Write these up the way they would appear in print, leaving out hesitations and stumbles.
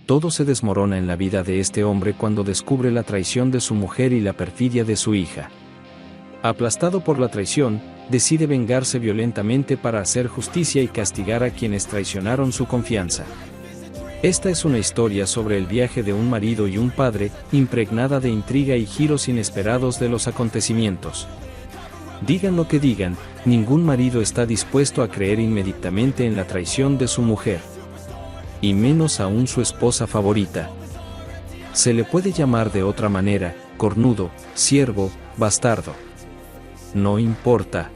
Todo se desmorona en la vida de este hombre cuando descubre la traición de su mujer y la perfidia de su hija. Aplastado por la traición, decide vengarse violentamente para hacer justicia y castigar a quienes traicionaron su confianza. Esta es una historia sobre el viaje de un marido y un padre, impregnada de intriga y giros inesperados de los acontecimientos. Digan lo que digan, ningún marido está dispuesto a creer inmediatamente en la traición de su mujer. Y menos aún su esposa favorita. Se le puede llamar de otra manera, cornudo, siervo, bastardo. No importa.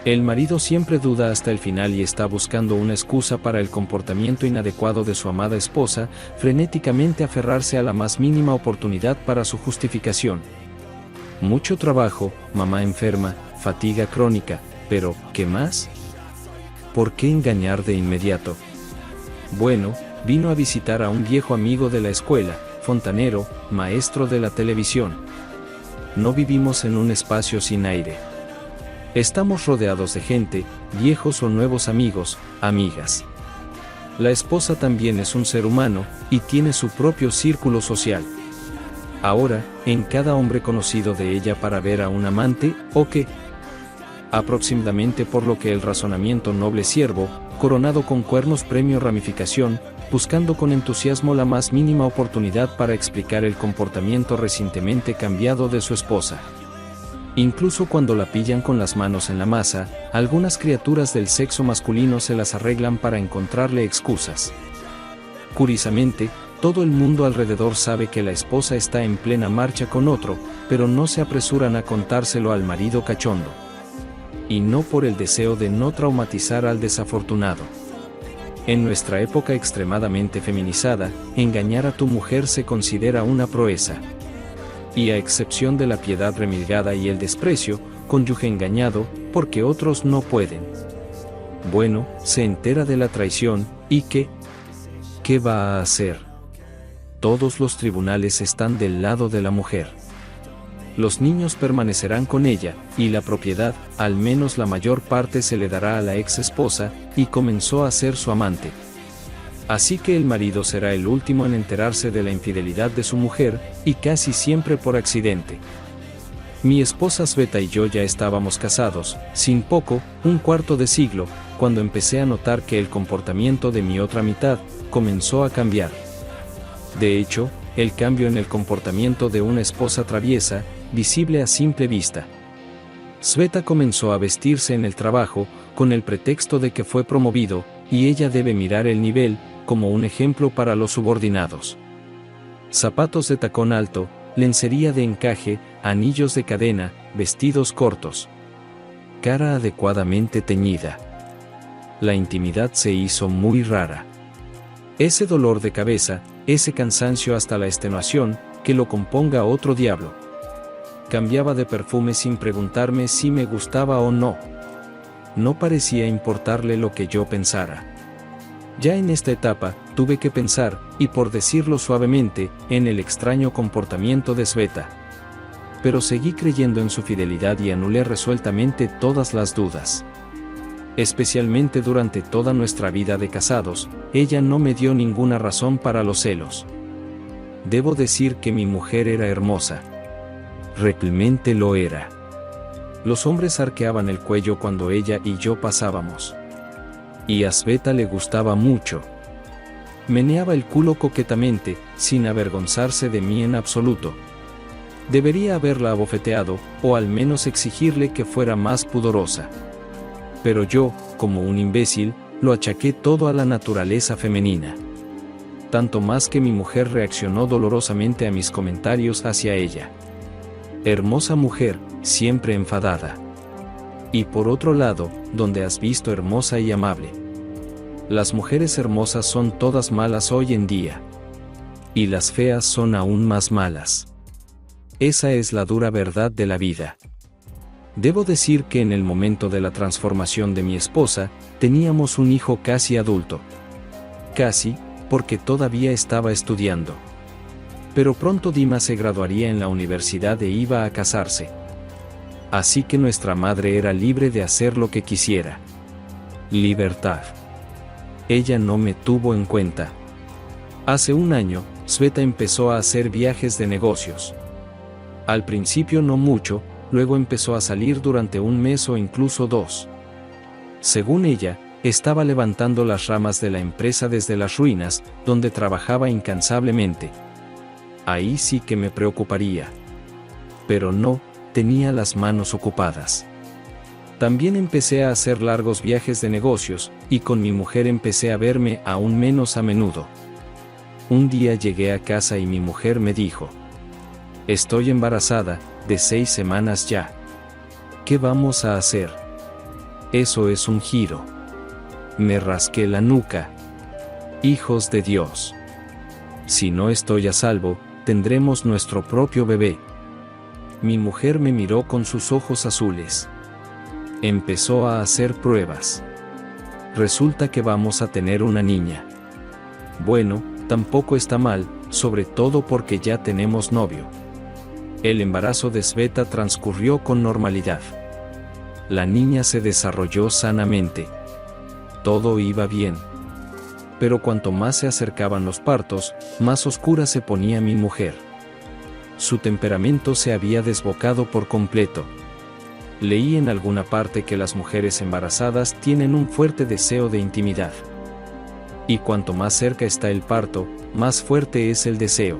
El marido siempre duda hasta el final y está buscando una excusa para el comportamiento inadecuado de su amada esposa, frenéticamente aferrarse a la más mínima oportunidad para su justificación. Mucho trabajo, mamá enferma, fatiga crónica, pero, ¿qué más? ¿Por qué engañar de inmediato? Bueno, vino a visitar a un viejo amigo de la escuela, fontanero, maestro de la televisión. No vivimos en un espacio sin aire. Estamos rodeados de gente, viejos o nuevos amigos, amigas. La esposa también es un ser humano, y tiene su propio círculo social. Ahora, en cada hombre conocido de ella para ver a un amante, ¿o qué? Aproximadamente por lo que el razonamiento noble siervo, coronado con cuernos premio ramificación, buscando con entusiasmo la más mínima oportunidad para explicar el comportamiento recientemente cambiado de su esposa. Incluso cuando la pillan con las manos en la masa, algunas criaturas del sexo masculino se las arreglan para encontrarle excusas. Curiosamente, todo el mundo alrededor sabe que la esposa está en plena marcha con otro, pero no se apresuran a contárselo al marido cachondo. Y no por el deseo de no traumatizar al desafortunado. En nuestra época extremadamente feminizada, engañar a tu mujer se considera una proeza. Y a excepción de la piedad remilgada y el desprecio, cónyuge engañado, porque otros no pueden. Bueno, se entera de la traición, ¿y qué? ¿Qué va a hacer? Todos los tribunales están del lado de la mujer. Los niños permanecerán con ella, y la propiedad, al menos la mayor parte se le dará a la ex esposa, y comenzó a ser su amante. Así que el marido será el último en enterarse de la infidelidad de su mujer, y casi siempre por accidente. Mi esposa Sveta y yo ya estábamos casados, sin poco, un cuarto de siglo, cuando empecé a notar que el comportamiento de mi otra mitad comenzó a cambiar. De hecho, el cambio en el comportamiento de una esposa traviesa, visible a simple vista. Sveta comenzó a vestirse en el trabajo, con el pretexto de que fue promovido, y ella debe mirar el nivel, como un ejemplo para los subordinados. Zapatos de tacón alto, lencería de encaje, anillos de cadena, vestidos cortos. Cara adecuadamente teñida. La intimidad se hizo muy rara. Ese dolor de cabeza, ese cansancio hasta la extenuación, que lo componga otro diablo. Cambiaba de perfume sin preguntarme si me gustaba o no. No parecía importarle lo que yo pensara. Ya en esta etapa, tuve que pensar, y por decirlo suavemente, en el extraño comportamiento de Sveta. Pero seguí creyendo en su fidelidad y anulé resueltamente todas las dudas. Especialmente durante toda nuestra vida de casados, ella no me dio ninguna razón para los celos. Debo decir que mi mujer era hermosa. Realmente lo era. Los hombres arqueaban el cuello cuando ella y yo pasábamos. Y a Sveta le gustaba mucho. Meneaba el culo coquetamente, sin avergonzarse de mí en absoluto. Debería haberla abofeteado, o al menos exigirle que fuera más pudorosa. Pero yo, como un imbécil, lo achaqué todo a la naturaleza femenina. Tanto más que mi mujer reaccionó dolorosamente a mis comentarios hacia ella. Hermosa mujer, siempre enfadada. Y por otro lado, ¿dónde has visto hermosa y amable? Las mujeres hermosas son todas malas hoy en día. Y las feas son aún más malas. Esa es la dura verdad de la vida. Debo decir que en el momento de la transformación de mi esposa, teníamos un hijo casi adulto. Casi, porque todavía estaba estudiando. Pero pronto Dima se graduaría en la universidad e iba a casarse. Así que nuestra madre era libre de hacer lo que quisiera. Libertad. Ella no me tuvo en cuenta. Hace un año, Sveta empezó a hacer viajes de negocios. Al principio no mucho, luego empezó a salir durante un mes o incluso 2. Según ella, estaba levantando las ramas de la empresa desde las ruinas, donde trabajaba incansablemente. Ahí sí que me preocuparía. Pero no, tenía las manos ocupadas. También empecé a hacer largos viajes de negocios, y con mi mujer empecé a verme aún menos a menudo. Un día llegué a casa y mi mujer me dijo: estoy embarazada, de 6 semanas ya. ¿Qué vamos a hacer? Eso es un giro. Me rasqué la nuca. Hijos de Dios. Si no estoy a salvo, tendremos nuestro propio bebé. Mi mujer me miró con sus ojos azules. Empezó a hacer pruebas. Resulta que vamos a tener una niña. Bueno, tampoco está mal, sobre todo porque ya tenemos novio. El embarazo de Sveta transcurrió con normalidad. La niña se desarrolló sanamente. Todo iba bien. Pero cuanto más se acercaban los partos, más oscura se ponía mi mujer. Su temperamento se había desbocado por completo. Leí en alguna parte que las mujeres embarazadas tienen un fuerte deseo de intimidad. Y cuanto más cerca está el parto, más fuerte es el deseo.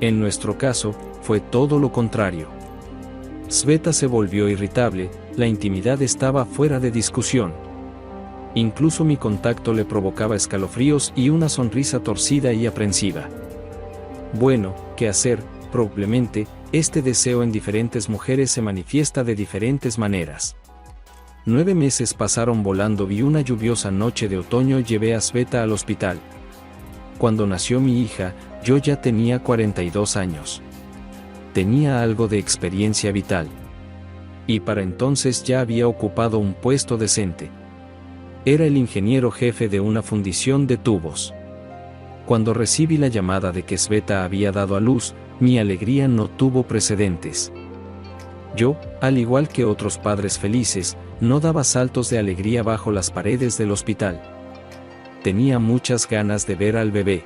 En nuestro caso, fue todo lo contrario. Sveta se volvió irritable, la intimidad estaba fuera de discusión. Incluso mi contacto le provocaba escalofríos y una sonrisa torcida y aprensiva. Bueno, ¿qué hacer? Probablemente, este deseo en diferentes mujeres se manifiesta de diferentes maneras. 9 meses pasaron volando y una lluviosa noche de otoño llevé a Sveta al hospital. Cuando nació mi hija, yo ya tenía 42 años. Tenía algo de experiencia vital. Y para entonces ya había ocupado un puesto decente. Era el ingeniero jefe de una fundición de tubos. Cuando recibí la llamada de que Sveta había dado a luz, mi alegría no tuvo precedentes. Yo, al igual que otros padres felices, no daba saltos de alegría bajo las paredes del hospital. Tenía muchas ganas de ver al bebé.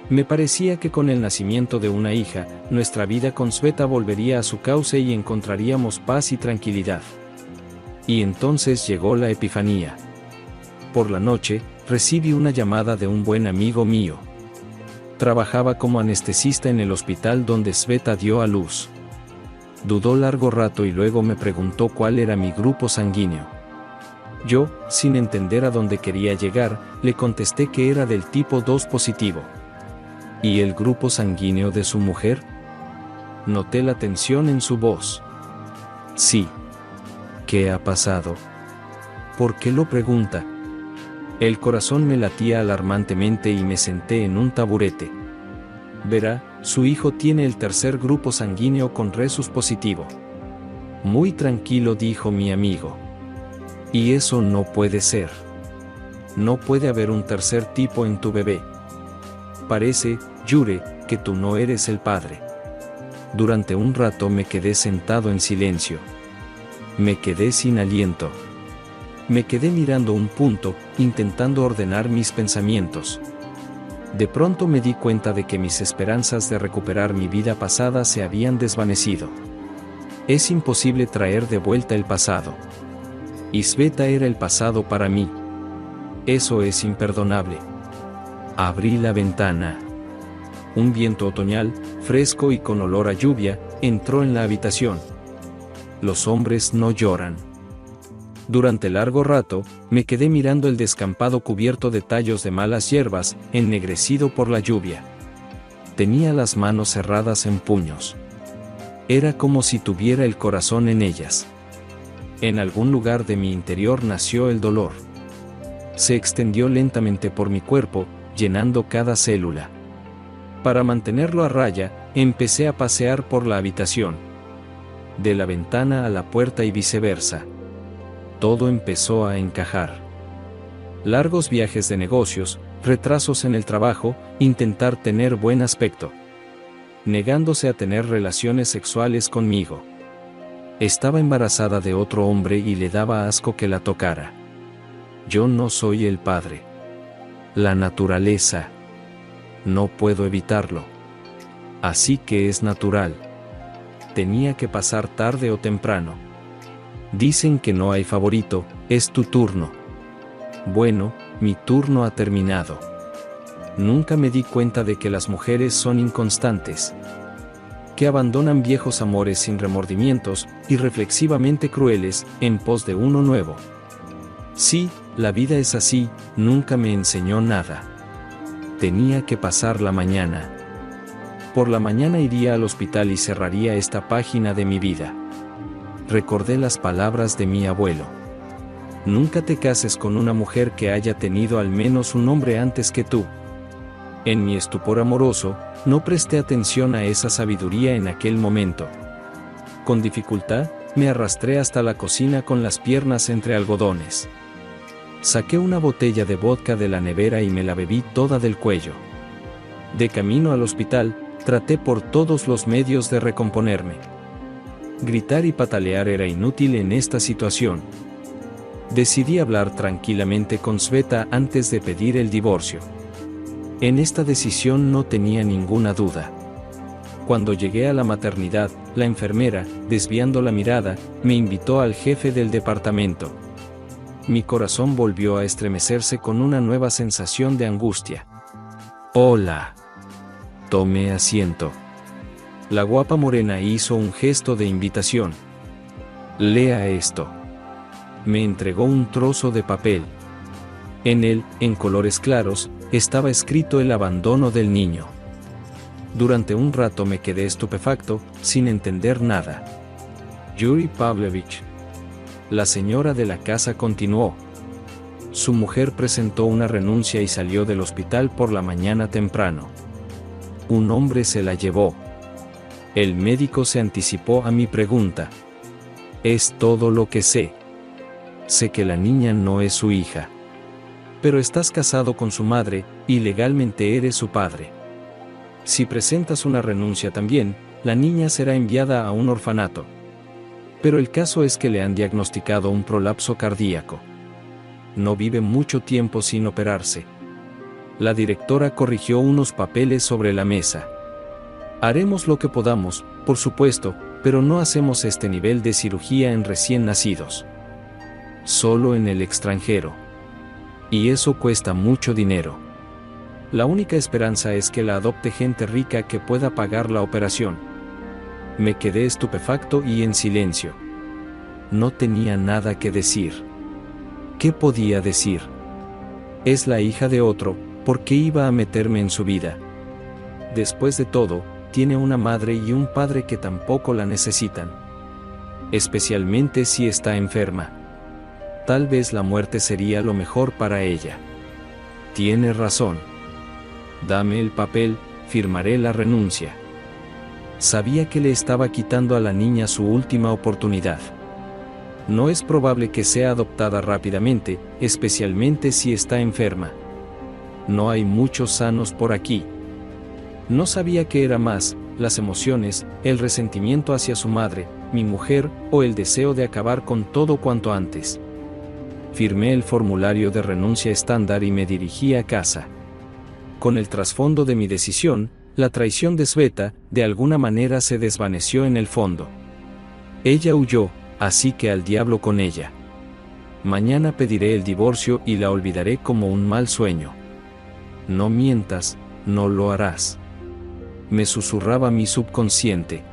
Me parecía que con el nacimiento de una hija, nuestra vida con Sveta volvería a su cauce y encontraríamos paz y tranquilidad. Y entonces llegó la epifanía. Por la noche, recibí una llamada de un buen amigo mío. Trabajaba como anestesista en el hospital donde Sveta dio a luz. Dudó largo rato y luego me preguntó cuál era mi grupo sanguíneo. Yo, sin entender a dónde quería llegar, le contesté que era del tipo 2 positivo. ¿Y el grupo sanguíneo de su mujer? Noté la tensión en su voz. Sí. ¿Qué ha pasado? ¿Por qué lo pregunta? El corazón me latía alarmantemente y me senté en un taburete. Verá, su hijo tiene el tercer grupo sanguíneo con Rhesus positivo. Muy tranquilo, dijo mi amigo. Y eso no puede ser. No puede haber un tercer tipo en tu bebé. Parece, Yure, que tú no eres el padre. Durante un rato me quedé sentado en silencio. Me quedé sin aliento. Me quedé mirando un punto, intentando ordenar mis pensamientos. De pronto me di cuenta de que mis esperanzas de recuperar mi vida pasada se habían desvanecido. Es imposible traer de vuelta el pasado. Y Sveta era el pasado para mí. Eso es imperdonable. Abrí la ventana. Un viento otoñal, fresco y con olor a lluvia, entró en la habitación. Los hombres no lloran. Durante largo rato, me quedé mirando el descampado cubierto de tallos de malas hierbas, ennegrecido por la lluvia. Tenía las manos cerradas en puños. Era como si tuviera el corazón en ellas. En algún lugar de mi interior nació el dolor. Se extendió lentamente por mi cuerpo, llenando cada célula. Para mantenerlo a raya, empecé a pasear por la habitación. De la ventana a la puerta y viceversa. Todo empezó a encajar. Largos viajes de negocios, retrasos en el trabajo, intentar tener buen aspecto. Negándose a tener relaciones sexuales conmigo. Estaba embarazada de otro hombre y le daba asco que la tocara. Yo no soy el padre. La naturaleza. No puedo evitarlo. Así que es natural. Tenía que pasar tarde o temprano. Dicen que no hay favorito, es tu turno. Bueno, mi turno ha terminado. Nunca me di cuenta de que las mujeres son inconstantes, que abandonan viejos amores sin remordimientos, irreflexivamente crueles, en pos de uno nuevo. Sí, la vida es así, nunca me enseñó nada. Tenía que pasar la mañana. Por la mañana iría al hospital y cerraría esta página de mi vida. Recordé las palabras de mi abuelo. Nunca te cases con una mujer que haya tenido al menos un hombre antes que tú. En mi estupor amoroso, no presté atención a esa sabiduría en aquel momento. Con dificultad, me arrastré hasta la cocina con las piernas entre algodones. Saqué una botella de vodka de la nevera y me la bebí toda del cuello. De camino al hospital, traté por todos los medios de recomponerme. Gritar y patalear era inútil en esta situación. Decidí hablar tranquilamente con Sveta antes de pedir el divorcio. En esta decisión no tenía ninguna duda. Cuando llegué a la maternidad, la enfermera, desviando la mirada, me invitó al jefe del departamento. Mi corazón volvió a estremecerse con una nueva sensación de angustia. Hola. Tomé asiento. La guapa morena hizo un gesto de invitación. Lea esto. Me entregó un trozo de papel. En él, en colores claros, estaba escrito el abandono del niño. Durante un rato me quedé estupefacto, sin entender nada. Yuri Pavlovich. La señora de la casa continuó. Su mujer presentó una renuncia y salió del hospital por la mañana temprano. Un hombre se la llevó. El médico se anticipó a mi pregunta. Es todo lo que sé. Sé que la niña no es su hija. Pero estás casado con su madre, y legalmente eres su padre. Si presentas una renuncia también, la niña será enviada a un orfanato. Pero el caso es que le han diagnosticado un prolapso cardíaco. No vive mucho tiempo sin operarse. La directora corrigió unos papeles sobre la mesa. Haremos lo que podamos, por supuesto, pero no hacemos este nivel de cirugía en recién nacidos. Solo en el extranjero. Y eso cuesta mucho dinero. La única esperanza es que la adopte gente rica que pueda pagar la operación. Me quedé estupefacto y en silencio. No tenía nada que decir. ¿Qué podía decir? Es la hija de otro, ¿por qué iba a meterme en su vida? Después de todo, tiene una madre y un padre que tampoco la necesitan. Especialmente si está enferma. Tal vez la muerte sería lo mejor para ella. Tiene razón. Dame el papel, firmaré la renuncia. Sabía que le estaba quitando a la niña su última oportunidad. No es probable que sea adoptada rápidamente, especialmente si está enferma. No hay muchos sanos por aquí. No sabía qué era más, las emociones, el resentimiento hacia su madre, mi mujer, o el deseo de acabar con todo cuanto antes. Firmé el formulario de renuncia estándar y me dirigí a casa. Con el trasfondo de mi decisión, la traición de Sveta, de alguna manera se desvaneció en el fondo. Ella huyó, así que al diablo con ella. Mañana pediré el divorcio y la olvidaré como un mal sueño. No mientas, no lo harás. Me susurraba mi subconsciente.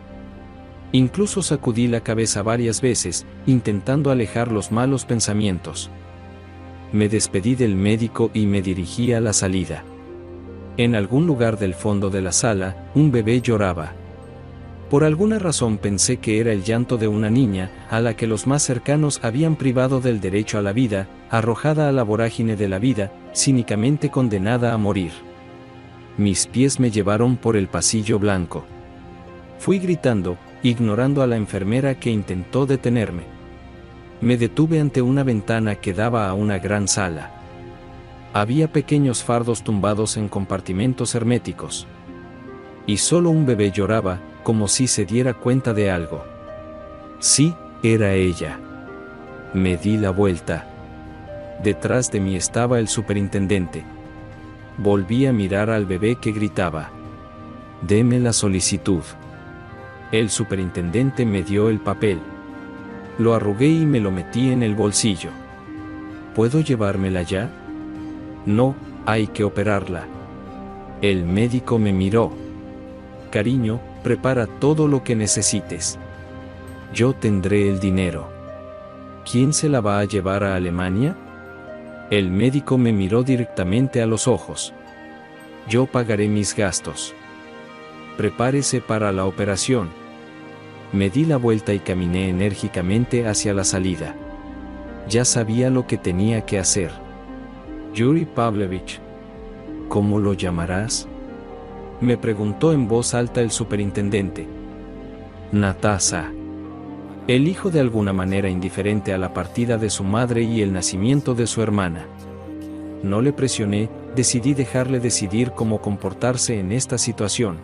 Incluso sacudí la cabeza varias veces, intentando alejar los malos pensamientos. Me despedí del médico y me dirigí a la salida. En algún lugar del fondo de la sala, un bebé lloraba. Por alguna razón pensé que era el llanto de una niña, a la que los más cercanos habían privado del derecho a la vida, arrojada a la vorágine de la vida, cínicamente condenada a morir. Mis pies me llevaron por el pasillo blanco. Fui gritando, ignorando a la enfermera que intentó detenerme. Me detuve ante una ventana que daba a una gran sala. Había pequeños fardos tumbados en compartimentos herméticos. Y solo un bebé lloraba, como si se diera cuenta de algo. Sí, era ella. Me di la vuelta. Detrás de mí estaba el superintendente. Volví a mirar al bebé que gritaba: «Deme la solicitud». El superintendente me dio el papel. Lo arrugué y me lo metí en el bolsillo. ¿Puedo llevármela ya? No, hay que operarla. El médico me miró. Cariño, prepara todo lo que necesites. Yo tendré el dinero. ¿Quién se la va a llevar a Alemania? El médico me miró directamente a los ojos. Yo pagaré mis gastos. Prepárese para la operación. Me di la vuelta y caminé enérgicamente hacia la salida. Ya sabía lo que tenía que hacer. Yuri Pavlovich. ¿Cómo lo llamarás?, me preguntó en voz alta el superintendente. Natasa. Elijo de alguna manera indiferente a la partida de su madre y el nacimiento de su hermana. No le presioné, decidí dejarle decidir cómo comportarse en esta situación.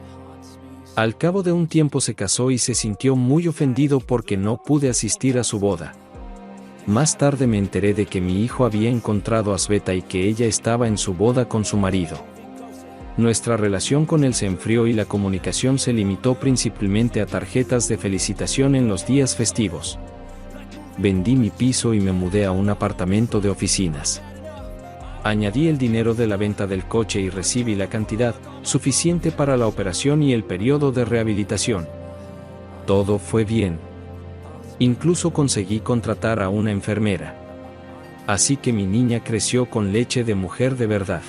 Al cabo de un tiempo se casó y se sintió muy ofendido porque no pude asistir a su boda. Más tarde me enteré de que mi hijo había encontrado a Sveta y que ella estaba en su boda con su marido. Nuestra relación con él se enfrió y la comunicación se limitó principalmente a tarjetas de felicitación en los días festivos. Vendí mi piso y me mudé a un apartamento de oficinas. Añadí el dinero de la venta del coche y recibí la cantidad suficiente para la operación y el periodo de rehabilitación. Todo fue bien. Incluso conseguí contratar a una enfermera. Así que mi niña creció con leche de mujer de verdad.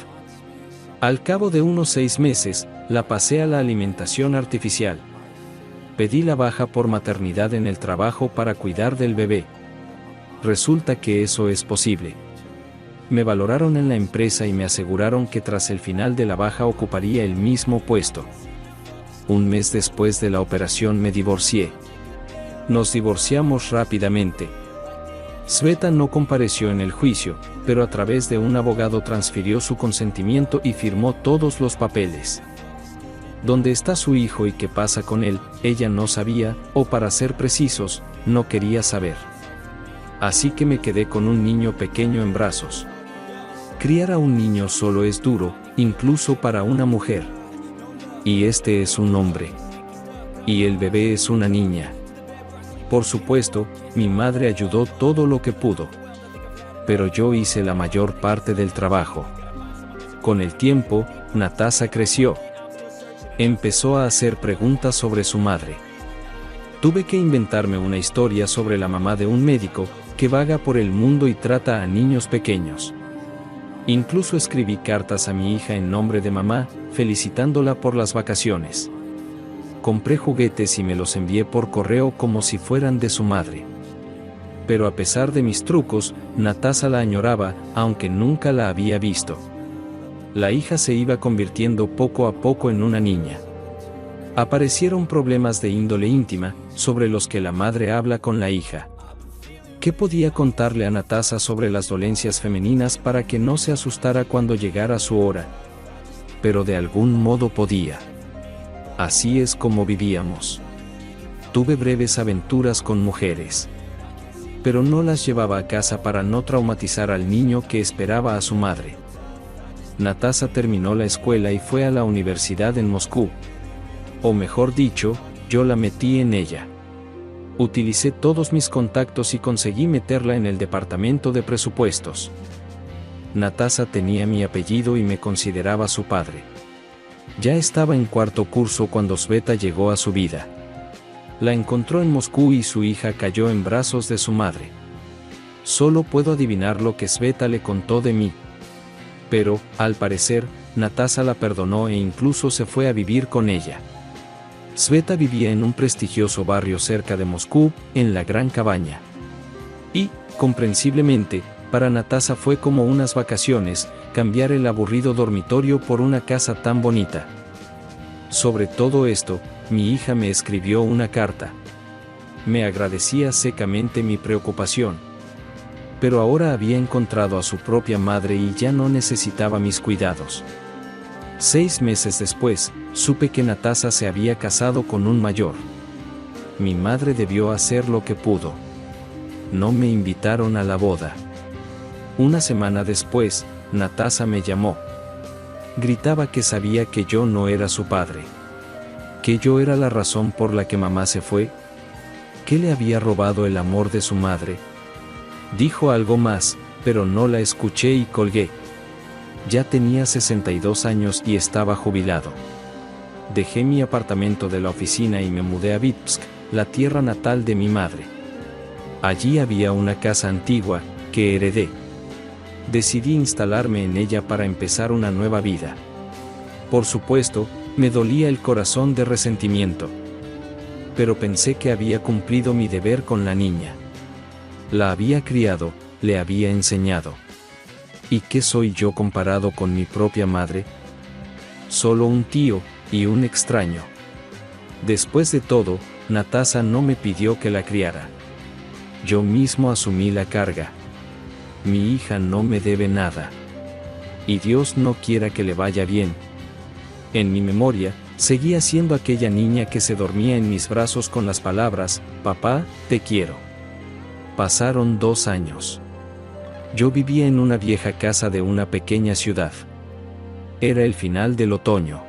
Al cabo de unos 6 meses, la pasé a la alimentación artificial. Pedí la baja por maternidad en el trabajo para cuidar del bebé. Resulta que eso es posible. Me valoraron en la empresa y me aseguraron que tras el final de la baja ocuparía el mismo puesto. Un mes después de la operación me divorcié. Nos divorciamos rápidamente. Sveta no compareció en el juicio, pero a través de un abogado transfirió su consentimiento y firmó todos los papeles. ¿Dónde está su hijo y qué pasa con él? Ella no sabía, o para ser precisos, no quería saber. Así que me quedé con un niño pequeño en brazos. Criar a un niño solo es duro, incluso para una mujer. Y este es un hombre. Y el bebé es una niña. Por supuesto, mi madre ayudó todo lo que pudo. Pero yo hice la mayor parte del trabajo. Con el tiempo, Natasa creció. Empezó a hacer preguntas sobre su madre. Tuve que inventarme una historia sobre la mamá de un médico que vaga por el mundo y trata a niños pequeños. Incluso escribí cartas a mi hija en nombre de mamá, felicitándola por las vacaciones. Compré juguetes y me los envié por correo como si fueran de su madre. Pero a pesar de mis trucos, Natasa la añoraba, aunque nunca la había visto. La hija se iba convirtiendo poco a poco en una niña. Aparecieron problemas de índole íntima, sobre los que la madre habla con la hija. ¿Qué podía contarle a Natasa sobre las dolencias femeninas para que no se asustara cuando llegara su hora? Pero de algún modo podía. Así es como vivíamos. Tuve breves aventuras con mujeres. Pero no las llevaba a casa para no traumatizar al niño que esperaba a su madre. Natasa terminó la escuela y fue a la universidad en Moscú. O mejor dicho, yo la metí en ella. Utilicé todos mis contactos y conseguí meterla en el departamento de presupuestos. Natasa tenía mi apellido y me consideraba su padre. Ya estaba en 4º curso cuando Sveta llegó a su vida. La encontró en Moscú y su hija cayó en brazos de su madre. Solo puedo adivinar lo que Sveta le contó de mí. Pero, al parecer, Natasa la perdonó e incluso se fue a vivir con ella. Sveta vivía en un prestigioso barrio cerca de Moscú, en la Gran Cabaña. Y, comprensiblemente, para Natasa fue como unas vacaciones, cambiar el aburrido dormitorio por una casa tan bonita. Sobre todo esto, mi hija me escribió una carta. Me agradecía secamente mi preocupación. Pero ahora había encontrado a su propia madre y ya no necesitaba mis cuidados. 6 meses después, supe que Natasa se había casado con un mayor. Mi madre debió hacer lo que pudo. No me invitaron a la boda. Una semana después, Natasa me llamó. Gritaba que sabía que yo no era su padre. Que yo era la razón por la que mamá se fue. Que le había robado el amor de su madre. Dijo algo más, pero no la escuché y colgué. Ya tenía 62 años y estaba jubilado. Dejé mi apartamento de la oficina y me mudé a Vitebsk, la tierra natal de mi madre. Allí había una casa antigua, que heredé. Decidí instalarme en ella para empezar una nueva vida. Por supuesto, me dolía el corazón de resentimiento. Pero pensé que había cumplido mi deber con la niña. La había criado, le había enseñado. ¿Y qué soy yo comparado con mi propia madre? Solo un tío, y un extraño. Después de todo, Natasa no me pidió que la criara. Yo mismo asumí la carga. Mi hija no me debe nada. Y Dios no quiera que le vaya bien. En mi memoria, seguía siendo aquella niña que se dormía en mis brazos con las palabras, «Papá, te quiero». Pasaron 2 años. Yo vivía en una vieja casa de una pequeña ciudad. Era el final del otoño.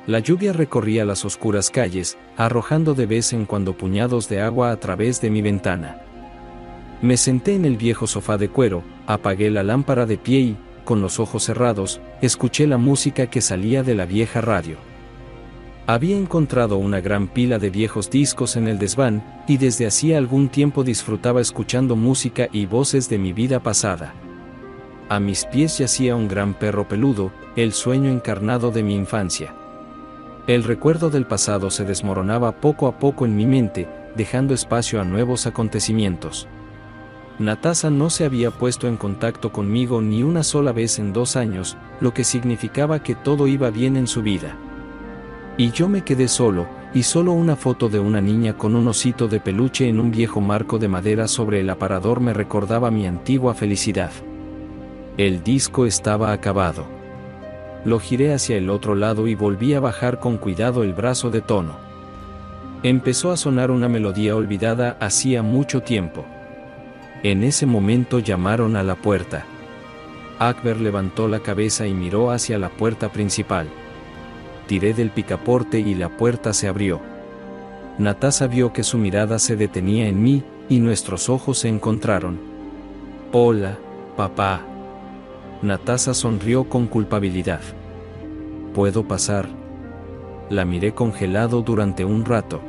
La lluvia recorría las oscuras calles, arrojando de vez en cuando puñados de agua a través de mi ventana. Me senté en el viejo sofá de cuero, apagué la lámpara de pie y, con los ojos cerrados, escuché la música que salía de la vieja radio. Había encontrado una gran pila de viejos discos en el desván, y desde hacía algún tiempo disfrutaba escuchando música y voces de mi vida pasada. A mis pies yacía un gran perro peludo, el sueño encarnado de mi infancia. El recuerdo del pasado se desmoronaba poco a poco en mi mente, dejando espacio a nuevos acontecimientos. Natasa no se había puesto en contacto conmigo ni una sola vez en 2 años, lo que significaba que todo iba bien en su vida. Y yo me quedé solo, y solo una foto de una niña con un osito de peluche en un viejo marco de madera sobre el aparador me recordaba mi antigua felicidad. El disco estaba acabado. Lo giré hacia el otro lado y volví a bajar con cuidado el brazo de tono. Empezó a sonar una melodía olvidada hacía mucho tiempo. En ese momento llamaron a la puerta. Akber levantó la cabeza y miró hacia la puerta principal. Tiré del picaporte y la puerta se abrió. Natasa vio que su mirada se detenía en mí, y nuestros ojos se encontraron. «Hola, papá». Natasa sonrió con culpabilidad. «¿Puedo pasar?» La miré congelado durante un rato.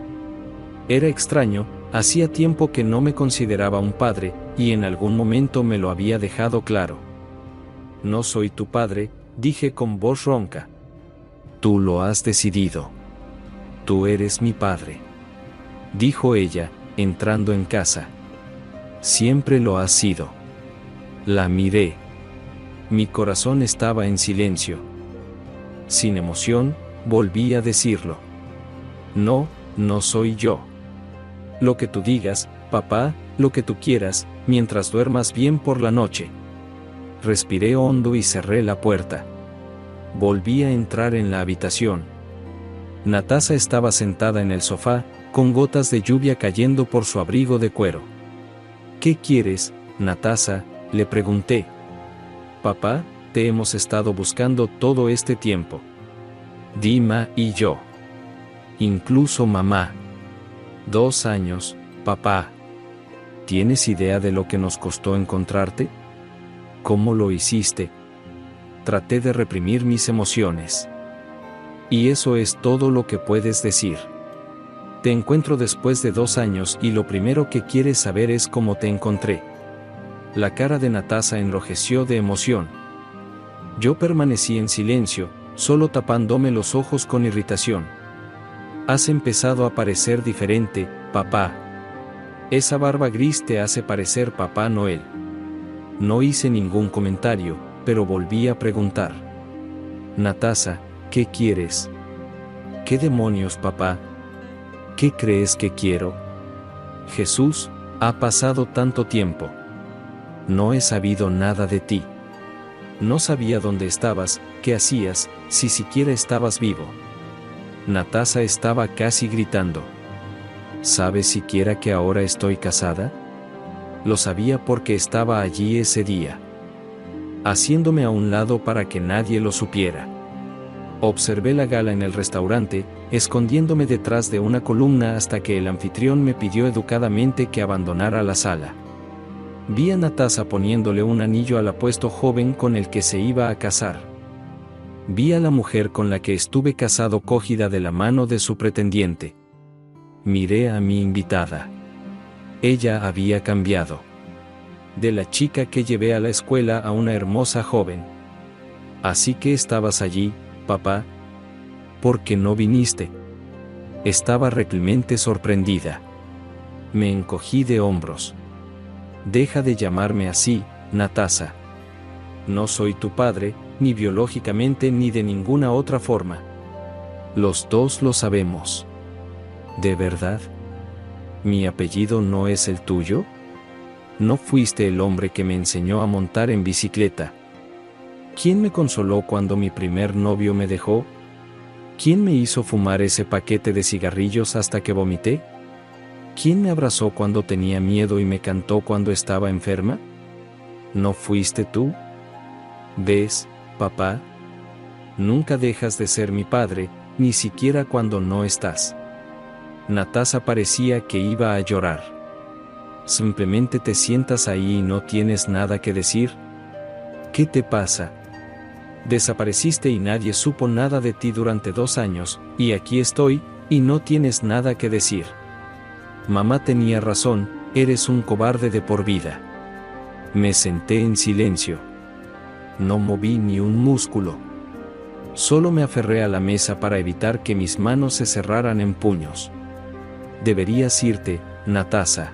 Era extraño, hacía tiempo que no me consideraba un padre, y en algún momento me lo había dejado claro. «No soy tu padre», dije con voz ronca. «Tú lo has decidido. Tú eres mi padre», dijo ella, entrando en casa. «Siempre lo has sido». La miré. Mi corazón estaba en silencio. Sin emoción, volví a decirlo. «No, no soy yo». «Lo que tú digas, papá, lo que tú quieras, mientras duermas bien por la noche». Respiré hondo y cerré la puerta. Volví a entrar en la habitación. Natasa estaba sentada en el sofá, con gotas de lluvia cayendo por su abrigo de cuero. «¿Qué quieres, Natasa?», le pregunté. «Papá, te hemos estado buscando todo este tiempo. Dima y yo. Incluso mamá». «2 años, papá. ¿Tienes idea de lo que nos costó encontrarte? ¿Cómo lo hiciste?» Traté de reprimir mis emociones. «Y eso es todo lo que puedes decir. Te encuentro después de 2 años y lo primero que quieres saber es cómo te encontré». La cara de Natasa enrojeció de emoción. Yo permanecí en silencio, solo tapándome los ojos con irritación. «Has empezado a parecer diferente, papá. Esa barba gris te hace parecer Papá Noel». No hice ningún comentario, pero volví a preguntar. «Natasa, ¿qué quieres?» «¿Qué demonios, papá? ¿Qué crees que quiero?» «Jesús, ha pasado tanto tiempo. No he sabido nada de ti. No sabía dónde estabas, qué hacías, si siquiera estabas vivo». Natasa estaba casi gritando. «¿Sabes siquiera que ahora estoy casada?» Lo sabía porque estaba allí ese día. haciéndome a un lado para que nadie lo supiera. Observé la gala en el restaurante, escondiéndome detrás de una columna hasta que el anfitrión me pidió educadamente que abandonara la sala. Vi a Natasha poniéndole un anillo al apuesto joven con el que se iba a casar. Vi a la mujer con la que estuve casado cogida de la mano de su pretendiente. Miré a mi invitada. Ella había cambiado. De la chica que llevé a la escuela a una hermosa joven. Así que estabas allí, papá. ¿Por qué no viniste? Estaba realmente sorprendida. Me encogí de hombros. Deja de llamarme así, Natasha. No soy tu padre, ni biológicamente ni de ninguna otra forma. Los dos lo sabemos. ¿De verdad? ¿Mi apellido no es el tuyo? ¿No fuiste el hombre que me enseñó a montar en bicicleta? ¿Quién me consoló cuando mi primer novio me dejó? ¿Quién me hizo fumar ese paquete de cigarrillos hasta que vomité? ¿Quién me abrazó cuando tenía miedo y me cantó cuando estaba enferma? ¿No fuiste tú? ¿Ves, papá? Nunca dejas de ser mi padre, ni siquiera cuando no estás. Natasha parecía que iba a llorar. ¿Simplemente te sientas ahí y no tienes nada que decir? ¿Qué te pasa? Desapareciste y nadie supo nada de ti durante 2 años, y aquí estoy, y no tienes nada que decir. Mamá tenía razón, eres un cobarde de por vida. Me senté en silencio. No moví ni un músculo. Solo me aferré a la mesa para evitar que mis manos se cerraran en puños. Deberías irte, Natasha.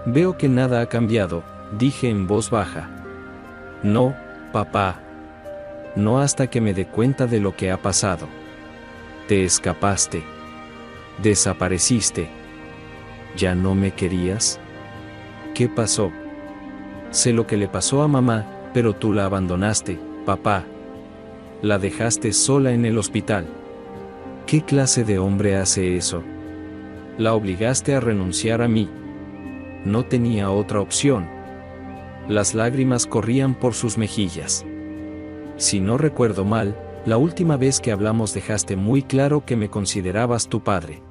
Veo que nada ha cambiado, dije en voz baja. No, papá. No hasta que me dé cuenta de lo que ha pasado. Te escapaste. Desapareciste. ¿Ya no me querías? ¿Qué pasó? Sé lo que le pasó a mamá, pero tú la abandonaste, papá. La dejaste sola en el hospital. ¿Qué clase de hombre hace eso? La obligaste a renunciar a mí. No tenía otra opción. Las lágrimas corrían por sus mejillas. Si no recuerdo mal, la última vez que hablamos dejaste muy claro que me considerabas tu padre.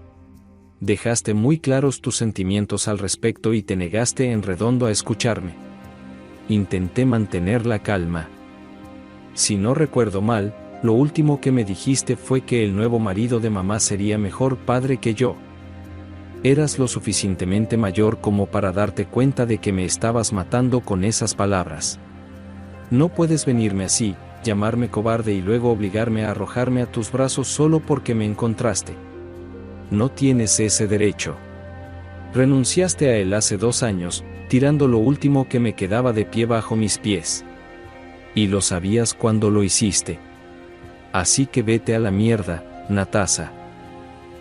Dejaste muy claros tus sentimientos al respecto y te negaste en redondo a escucharme. Intenté mantener la calma. Si no recuerdo mal, lo último que me dijiste fue que el nuevo marido de mamá sería mejor padre que yo. Eras lo suficientemente mayor como para darte cuenta de que me estabas matando con esas palabras. No puedes venirme así, llamarme cobarde y luego obligarme a arrojarme a tus brazos solo porque me encontraste. No tienes ese derecho. Renunciaste a él hace 2 años, tirando lo último que me quedaba de pie bajo mis pies. Y lo sabías cuando lo hiciste. Así que vete a la mierda, Natasha.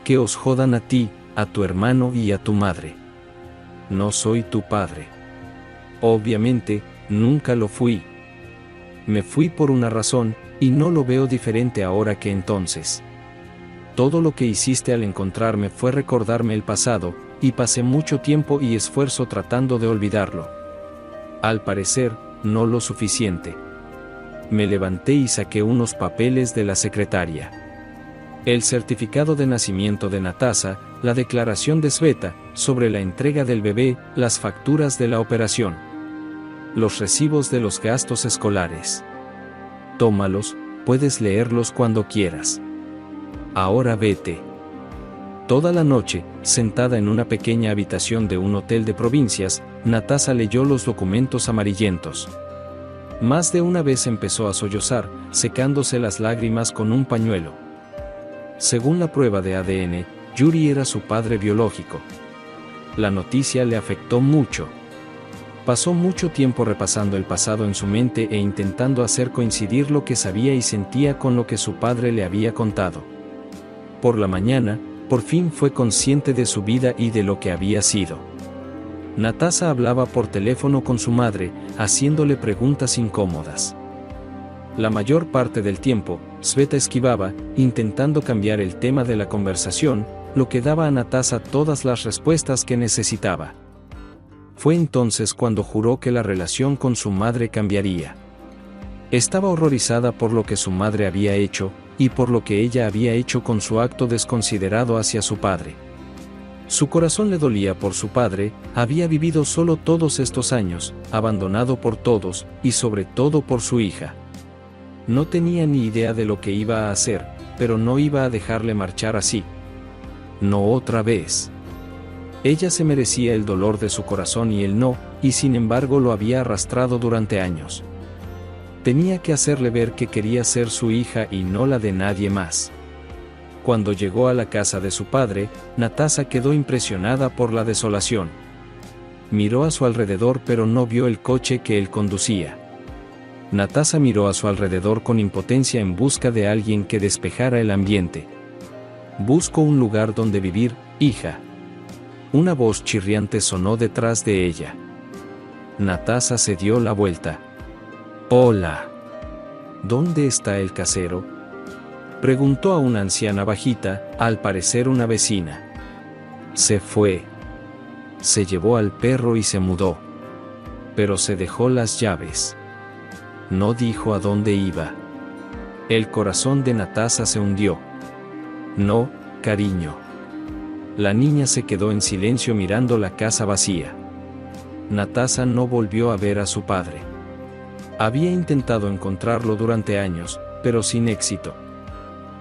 Que os jodan a ti, a tu hermano y a tu madre. No soy tu padre. Obviamente, nunca lo fui. Me fui por una razón, y no lo veo diferente ahora que entonces. Todo lo que hiciste al encontrarme fue recordarme el pasado, y pasé mucho tiempo y esfuerzo tratando de olvidarlo. Al parecer, no lo suficiente. Me levanté y saqué unos papeles de la secretaria. El certificado de nacimiento de Natasha, la declaración de Sveta, sobre la entrega del bebé, las facturas de la operación. Los recibos de los gastos escolares. Tómalos, puedes leerlos cuando quieras. Ahora vete. Toda la noche, sentada en una pequeña habitación de un hotel de provincias, Natasha leyó los documentos amarillentos. Más de una vez empezó a sollozar, secándose las lágrimas con un pañuelo. Según la prueba de ADN, Yuri era su padre biológico. La noticia le afectó mucho. Pasó mucho tiempo repasando el pasado en su mente e intentando hacer coincidir lo que sabía y sentía con lo que su padre le había contado. Por la mañana, por fin fue consciente de su vida y de lo que había sido. Natasha hablaba por teléfono con su madre, haciéndole preguntas incómodas. La mayor parte del tiempo, Sveta esquivaba, intentando cambiar el tema de la conversación, lo que daba a Natasha todas las respuestas que necesitaba. Fue entonces cuando juró que la relación con su madre cambiaría. Estaba horrorizada por lo que su madre había hecho, y por lo que ella había hecho con su acto desconsiderado hacia su padre. Su corazón le dolía por su padre, había vivido solo todos estos años, abandonado por todos, y sobre todo por su hija. No tenía ni idea de lo que iba a hacer, pero no iba a dejarle marchar así. No otra vez. Ella se merecía el dolor de su corazón y él no, y sin embargo lo había arrastrado durante años. Tenía que hacerle ver que quería ser su hija y no la de nadie más. Cuando llegó a la casa de su padre, Natasha quedó impresionada por la desolación. Miró a su alrededor pero no vio el coche que él conducía. Natasha miró a su alrededor con impotencia en busca de alguien que despejara el ambiente. «Busco un lugar donde vivir, hija». Una voz chirriante sonó detrás de ella. Natasha se dio la vuelta. «Hola. ¿Dónde está el casero?», preguntó a una anciana bajita, al parecer una vecina. «Se fue. Se llevó al perro y se mudó. Pero se dejó las llaves. No dijo a dónde iba». El corazón de Natasha se hundió. «No, cariño». La niña se quedó en silencio mirando la casa vacía. Natasha no volvió a ver a su padre. Había intentado encontrarlo durante años, pero sin éxito.